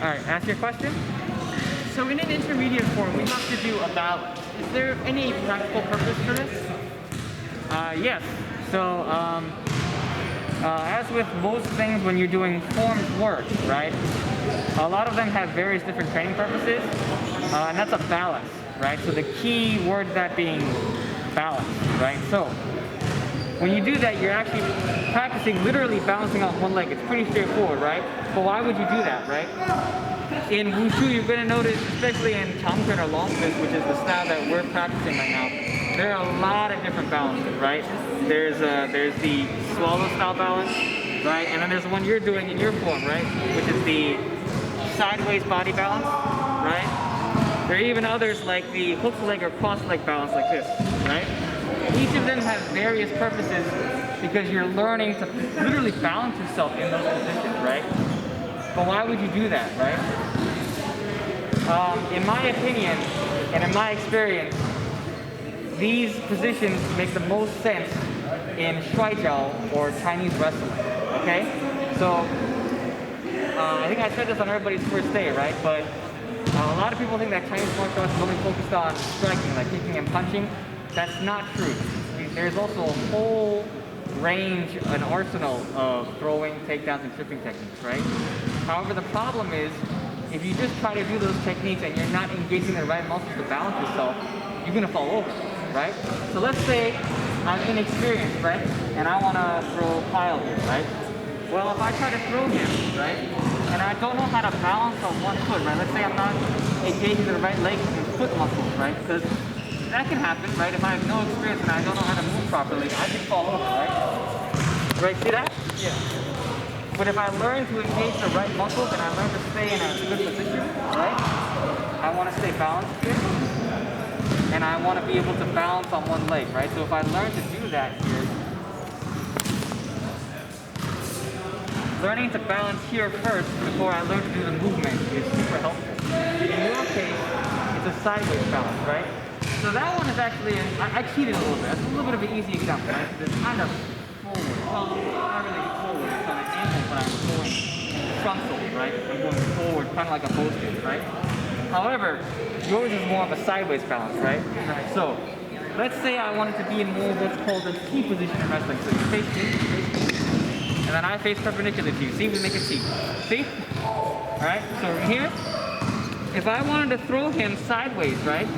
All right, ask your question. So in an intermediate form, we have to do a balance. Is there any practical purpose for this? Yes. So, as with most things when you're doing formed work, right? A lot of them have various different training purposes, and that's a balance, right? So the key word that being balance, right? So when you do that, you're actually practicing literally balancing on one leg. It's pretty straightforward, right? But why would you do that, right? In Wushu, you're going to notice, especially in Changquan or long fist, which is the style that we're practicing right now, there are a lot of different balances, right? There's the swallow style balance, right? And then there's the one you're doing in your form, right? Which is the sideways body balance, right? There are even others like the hook leg or cross leg balance like this, right? Each of them has various purposes because you're learning to literally balance yourself in those positions, right? But why would you do that, right? In my opinion, and in my experience, these positions make the most sense in Shuai Jiao or Chinese wrestling, okay? So, I think I said this on everybody's first day, right? But a lot of people think that Chinese martial arts is only focused on striking, like kicking and punching. That's not true. There's also a whole range, an arsenal of throwing, takedowns, and tripping techniques, right? However, the problem is, if you just try to do those techniques and you're not engaging the right muscles to balance yourself, you're gonna fall over, right? So let's say I'm inexperienced, right? And I wanna throw Kyle here, right? Well, if I try to throw him, right? And I don't know how to balance on one foot, right? Let's say I'm not engaging the right leg and foot muscles, right? Because that can happen, right? If I have no experience and I don't know how to move properly, I can fall over, right? Right, see that? Yeah. But if I learn to engage the right muscles and I learn to stay in a good position, right? I want to stay balanced here. And I want to be able to balance on one leg, right? So if I learn to do that here, learning to balance here first before I learn to do the movement is super helpful. In your case, it's a sideways balance, right? So that one is actually, I cheated a little bit. That's a little bit of an easy example, right? It's kind of forward. Well, not really forward. It's on an angle, but I'm going frontal, right? I'm going forward, kind of like a bow stick, right? However, yours is more of a sideways balance, right? So, let's say I wanted to be in more of what's called a T position in wrestling. So you face me, and then I face perpendicular to you. See, we make a T. See? Alright, so here, if I wanted to throw him sideways, right?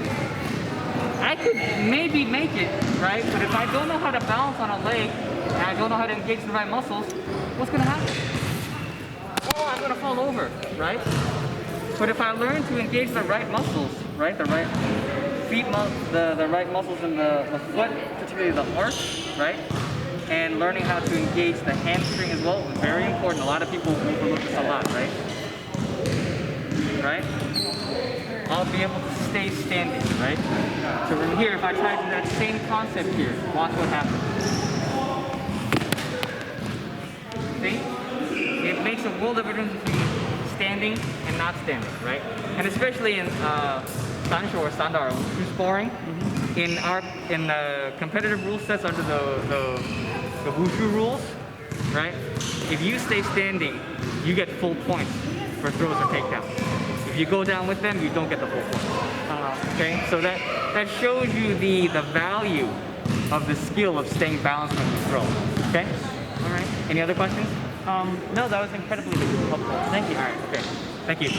I could maybe make it, right? But if I don't know how to balance on a leg, and I don't know how to engage the right muscles, what's gonna happen? Oh, I'm gonna fall over, right? But if I learn to engage the right muscles, right? The right feet, the right muscles in the foot, particularly the arch, right? And learning how to engage the hamstring as well is very important. A lot of people overlook this a lot, right? Right? I'll be able to stay standing, right? So from here, if I try to do that same concept here, watch what happens. See? It makes a world of difference between standing and not standing, right? And especially in Sansho or Sandar, Wushu sparring, in competitive rule sets under the Wushu rules, right? If you stay standing, you get full points for throws or takedowns. If you go down with them, you don't get the full points. Okay, so that shows you the value of the skill of staying balanced when you throw. Okay? All right. Any other questions? No, that was incredibly helpful. Thank you. All right. Okay. Thank you.